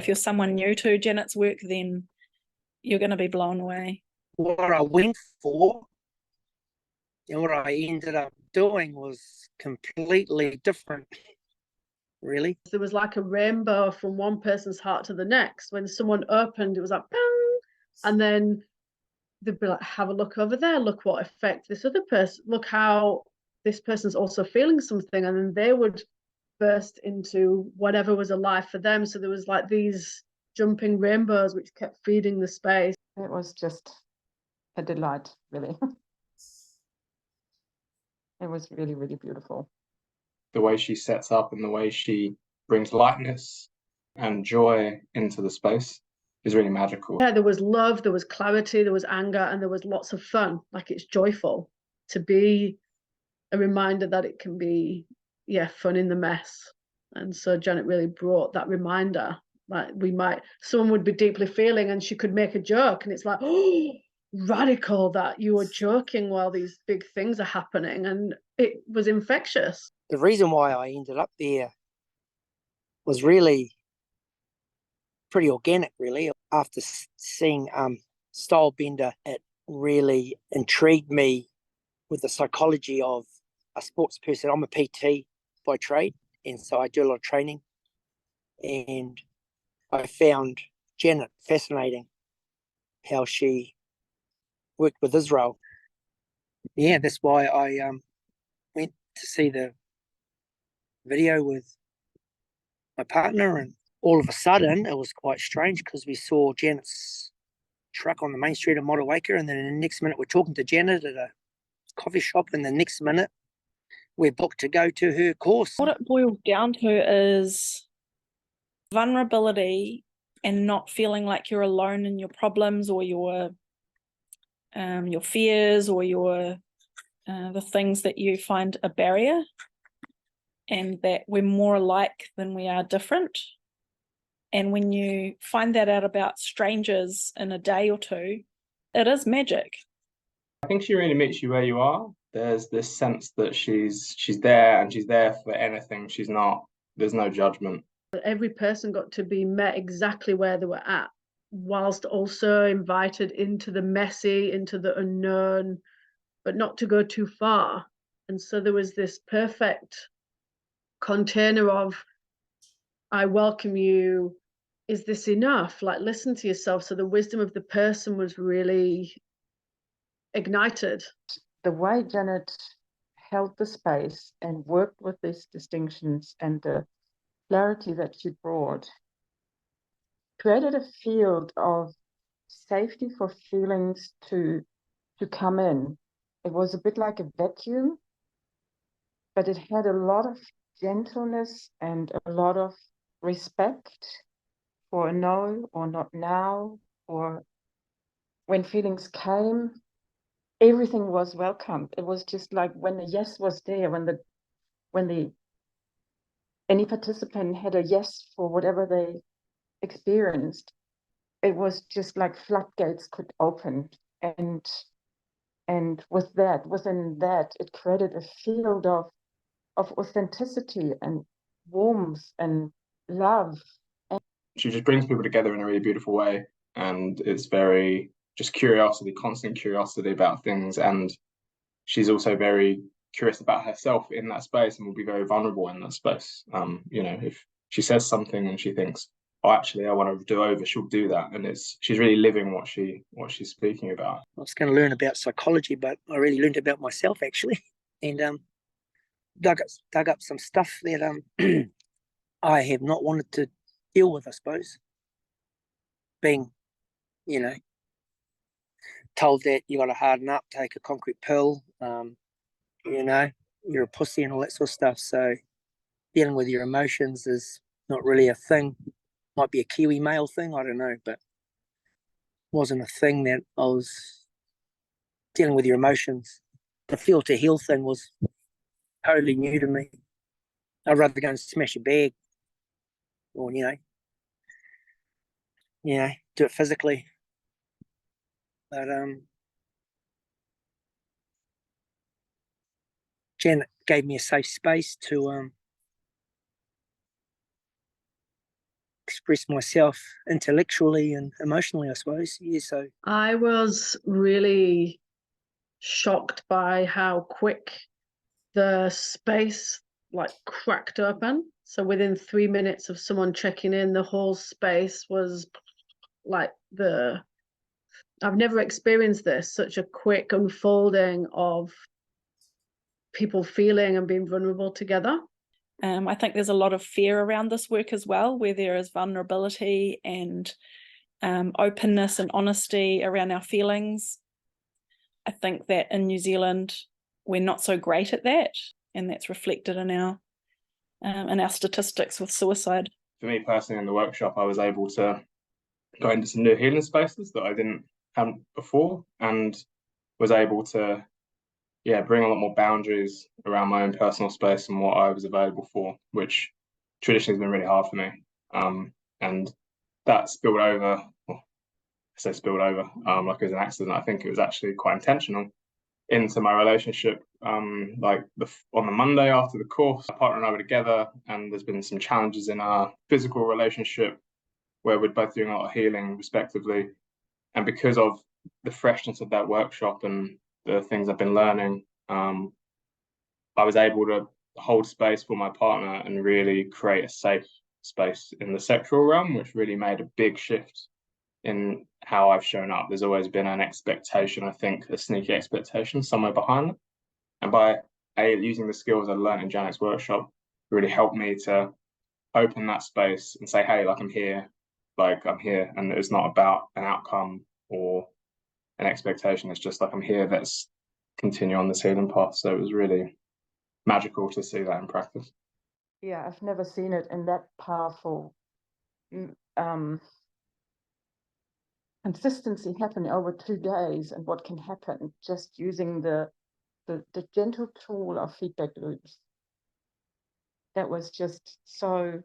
If you're someone new to Janet's work, then you're going to be blown away. What I went for and what I ended up doing was completely different, really. There was like a rainbow from one person's heart to the next. When someone opened, it was like, bang! And then they'd be like, have a look over there. Look what effect this other person, look how this person's also feeling something. And then they would burst into whatever was alive for them. So there was like these jumping rainbows which kept feeding the space. It was just a delight, really. It was really, really beautiful. The way she sets up and the way she brings lightness and joy into the space is really magical. Yeah, there was love, there was clarity, there was anger, and there was lots of fun. Like, it's joyful to be a reminder that it can be, yeah, fun in the mess. And so Janet really brought that reminder. Like, someone would be deeply feeling and she could make a joke, and it's like, oh, radical that you were joking while these big things are happening. And it was infectious. The reason why I ended up there was really pretty organic, really. After seeing Stylebender, it really intrigued me with the psychology of a sports person. I'm a PT by trade, and so I do a lot of training. And I found Janet fascinating, how she worked with Israel. Yeah, that's why I went to see the video with my partner, and all of a sudden it was quite strange because we saw Janet's truck on the main street of Motueka, and then the next minute we're talking to Janet at a coffee shop, and the next minute we're booked to go to her course. What it boils down to is vulnerability and not feeling like you're alone in your problems or your fears or the things that you find a barrier, and that we're more alike than we are different. And when you find that out about strangers in a day or two, it is magic. I think she really meets you where you are. There's this sense that she's there, and she's there for anything. There's no judgment. Every person got to be met exactly where they were at, whilst also invited into the messy, into the unknown, but not to go too far. And so there was this perfect container of, I welcome you. Is this enough? Like, listen to yourself. So the wisdom of the person was really ignited. The way Janet held the space and worked with these distinctions and the clarity that she brought created a field of safety for feelings to come in. It was a bit like a vacuum, but it had a lot of gentleness and a lot of respect for a no or not now, or when feelings came, everything was welcomed. It was just like when the yes was there, when any participant had a yes for whatever they experienced, it was just like floodgates could open, and within that it created a field of authenticity and warmth and love. She just brings people together in a really beautiful way, and it's very just curiosity, constant curiosity about things, and she's also very curious about herself in that space and will be very vulnerable in that space. If she says something and she thinks, oh, actually I want to do over, she'll do that, and she's really living what she's speaking about. I was going to learn about psychology, but I really learned about myself, actually, and dug up some stuff that I have not wanted to deal with, I suppose. Being, told that you got to harden up, take a concrete pill, you're a pussy and all that sort of stuff. So dealing with your emotions is not really a thing. Might be a Kiwi male thing, I don't know, but wasn't a thing that I was dealing with your emotions. The feel to heal thing was totally new to me. I'd rather go and smash a bag or, do it physically. But Janet gave me a safe space to express myself intellectually and emotionally, I suppose. Yeah, so I was really shocked by how quick the space like cracked open. So within 3 minutes of someone checking in, the whole space was like I've never experienced this, such a quick unfolding of people feeling and being vulnerable together. I think there's a lot of fear around this work as well, where there is vulnerability and openness and honesty around our feelings. I think that in New Zealand, we're not so great at that, and that's reflected in our statistics with suicide. For me personally, in the workshop, I was able to go into some new healing spaces that I didn't have before, and was able to bring a lot more boundaries around my own personal space and what I was available for, which traditionally has been really hard for me. And that spilled over, well, I say spilled over, like it was an accident. I think it was actually quite intentional into my relationship. Like on the Monday after the course, my partner and I were together, and there's been some challenges in our physical relationship where we're both doing a lot of healing respectively. And because of the freshness of that workshop and the things I've been learning, I was able to hold space for my partner and really create a safe space in the sexual realm, which really made a big shift in how I've shown up. There's always been an expectation, I think, a sneaky expectation somewhere behind it. And by using the skills I learned in Janet's workshop, really helped me to open that space and say, hey, like I'm here, and it's not about an outcome or an expectation. It's just like I'm here, let's continue on this healing path. So it was really magical to see that in practice. Yeah, I've never seen it in that powerful consistency happening over 2 days, and what can happen just using the gentle tool of feedback loops. That was just so,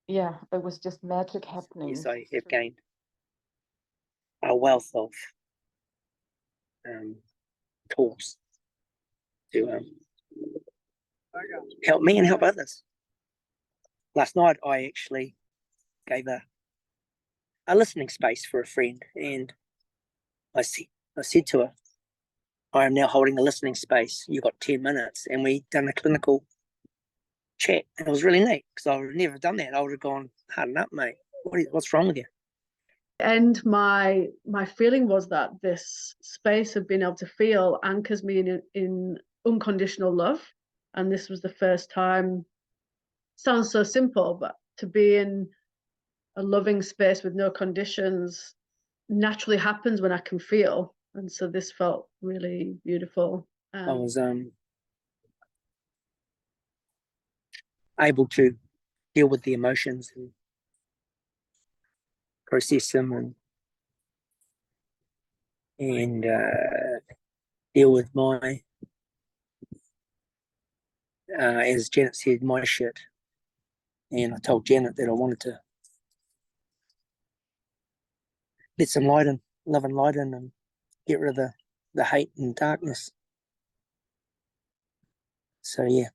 yeah, it was just magic happening. yes, I have gained a wealth of tools to help me and help others. Last night, I actually gave a listening space for a friend, and I said to her, I am now holding a listening space. You've got 10 minutes. And we done a clinical chat. And it was really neat because I would have never done that. I would have gone, harden up, mate. What's wrong with you? And my feeling was that this space of being able to feel anchors me in unconditional love. And this was the first time, sounds so simple, but to be in a loving space with no conditions naturally happens when I can feel. And so this felt really beautiful. I was able to deal with the emotions and process them and deal with my, as Janet said, my shit. And I told Janet that I wanted to let some light in, love and light in, and get rid of the hate and darkness. So yeah,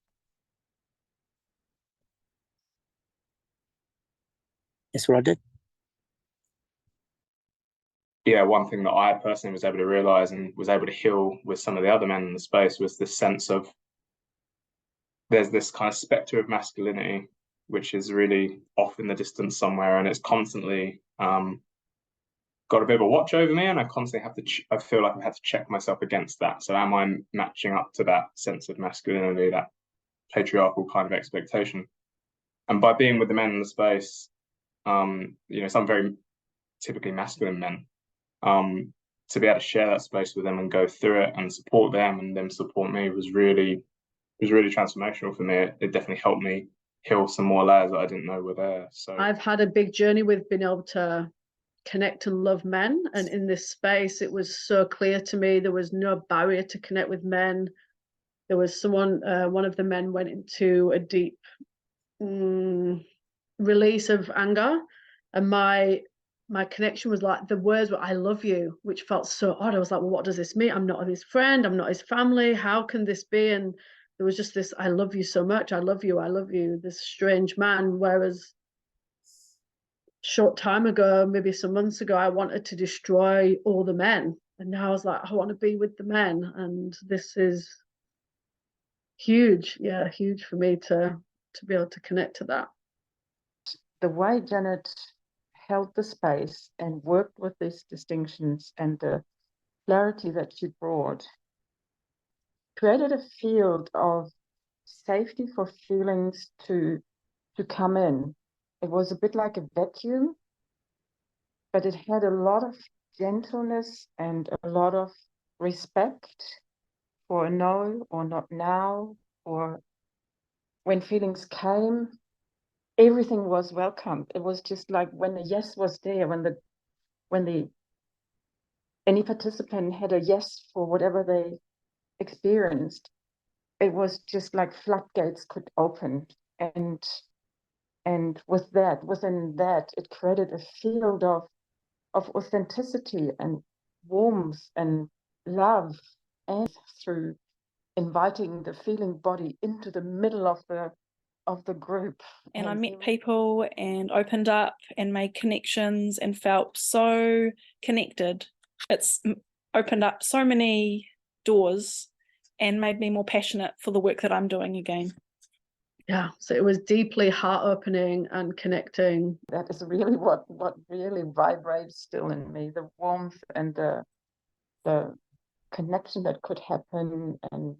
that's what I did. Yeah, one thing that I personally was able to realize and was able to heal with some of the other men in the space was this sense of there's this kind of spectre of masculinity, which is really off in the distance somewhere, and it's constantly got a bit of a watch over me, and I constantly have to I feel like I've had to check myself against that. So am I matching up to that sense of masculinity, that patriarchal kind of expectation? And by being with the men in the space, some very typically masculine men, to be able to share that space with them and go through it and support them and them support me was really transformational for me. It definitely helped me heal some more layers that I didn't know were there. So I've had a big journey with being able to connect and love men, and in this space it was so clear to me there was no barrier to connect with men. There was one of the men went into a deep release of anger, and my connection was like the words were "I love you," which felt so odd. I was like, well, what does this mean? I'm not his friend, I'm not his family, how can this be? And there was just this, I love you so much, I love you, this strange man. Whereas short time ago, maybe some months ago, I wanted to destroy all the men. And now I was like, I want to be with the men. And this is huge. Yeah, huge for me to be able to connect to that. The way Janet held the space and worked with these distinctions and the clarity that she brought created a field of safety for feelings to come in. It was a bit like a vacuum, but it had a lot of gentleness and a lot of respect for a no or not now, or when feelings came, everything was welcomed. It was just like when the yes was there, when any participant had a yes for whatever they experienced, it was just like floodgates could open, and within that, it created a field of authenticity and warmth and love, and through inviting the feeling body into the middle of the group. And I met people and opened up and made connections and felt so connected. It's opened up so many doors and made me more passionate for the work that I'm doing again. Yeah, so it was deeply heart-opening and connecting. That is really what really vibrates still in me, the warmth and the connection that could happen, and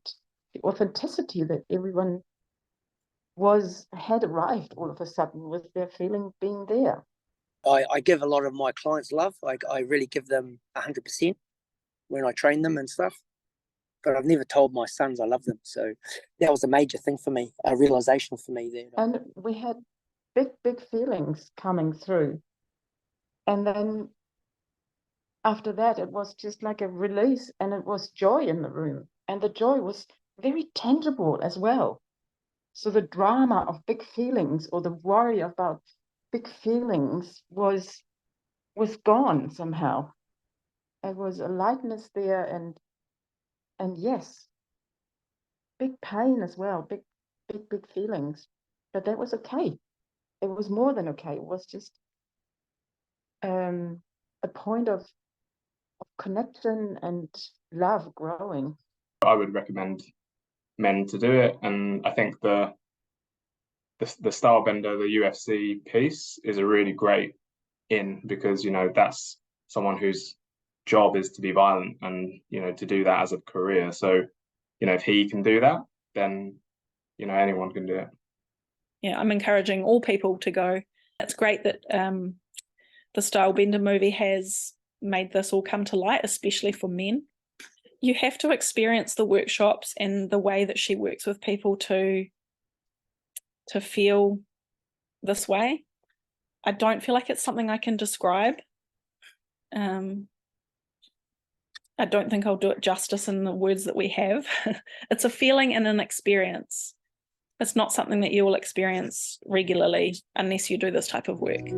the authenticity that everyone had arrived all of a sudden with their feeling being there. I give a lot of my clients love. I really give them 100% when I train them and stuff. But I've never told my sons I love them. So that was a major thing for me, a realization for me there. And we had big feelings coming through. And then after that, it was just like a release, and it was joy in the room. And the joy was very tangible as well. So the drama of big feelings, or the worry about big feelings, was gone somehow. There was a lightness there, and yes, big pain as well, big feelings. But that was okay. It was more than okay. It was just a point of connection and love growing. I would recommend men to do it, and I think the style bender, the UFC piece, is a really great in, because that's someone whose job is to be violent and to do that as a career. So if he can do that, then anyone can do it. Yeah, I'm encouraging all people to go. It's great that the Style Bender movie has made this all come to light, especially for men. You have to experience the workshops and the way that she works with people to feel this way. I don't feel like it's something I can describe. I don't think I'll do it justice in the words that we have. It's a feeling and an experience. It's not something that you will experience regularly unless you do this type of work.